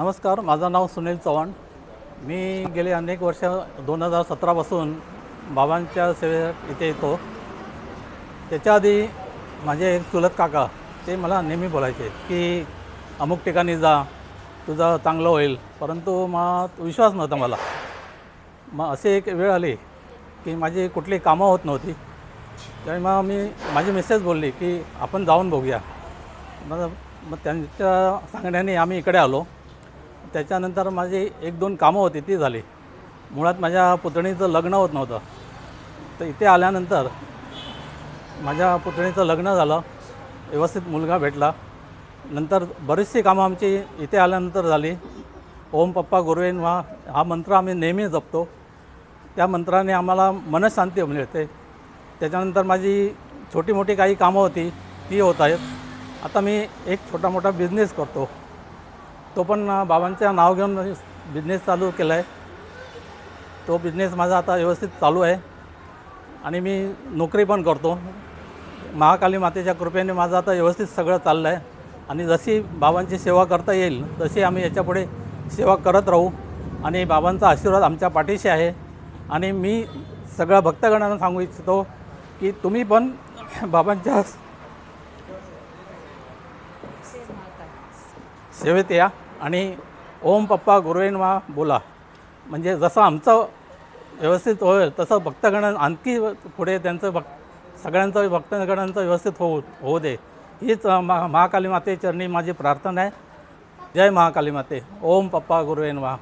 नमस्कार, माझं नाव सुनील चव्हाण. मी गेले अनेक वर्ष 2017पासून बाबांच्या सेवेत इथे येतो. त्याच्या आधी माझे एक चुलत काका ते मला नेहमी बोलायचे की अमुक ठिकाणी जा, तुझं चांगलं होईल. परंतु मग विश्वास नव्हता मला. मग असे एक वेळ आली की माझी कुठली कामं होत नव्हती. त्यावेळी मग माझी मिसेस बोलली की आपण जाऊन बघूया. मग त्यांच्या सांगण्याने आम्ही इकडे आलो. त्याच्यानंतर माझी 1-2 कामं होती ती झाली. मुळात माझ्या पुतणीचं लग्न होत नव्हतं, तर इथे आल्यानंतर माझ्या पुतणीचं लग्न झालं, व्यवस्थित मुलगा भेटला. नंतर बरीचशी कामं आमची इथे आल्यानंतर झाली. ओम पप्पा गुरुवेन वा हा मंत्र आम्ही नेहमी जपतो. त्या मंत्राने आम्हाला मनशांती मिळते. त्याच्यानंतर माझी छोटी मोठी काही कामं होती ती होत आहेत. आता मी एक छोटा मोठा बिझनेस करतो, तो पण बाबांचं नाव घेऊन बिझनेस चालू केला आहे. तो बिझनेस माझा आता व्यवस्थित चालू आहे आणि मी नोकरी पण करतो. महाकाली मातेच्या कृपेने माझं आता व्यवस्थित सगळं चाललं आहे आणि जशी बाबांची सेवा करता येईल तशी आम्ही याच्यापुढे सेवा करत राहू आणि बाबांचा आशीर्वाद आमच्या पाठीशी आहे. आणि मी सगळ्या भक्तगणांना सांगू इच्छितो की तुम्ही पण बाबांच्या सेवेत या आणि ओम पप्पा गुरुवेन वा बोला. म्हणजे जसं आमचं व्यवस्थित होईल तसं भक्तगण आणखी पुढे त्यांचं सगळ्यांचं भक्तगणांचं व्यवस्थित होऊ दे, हीच महाकाली माते चरणी माझी प्रार्थना आहे. जय महाकाली माते. ओम पप्पा गुरुवेन वा.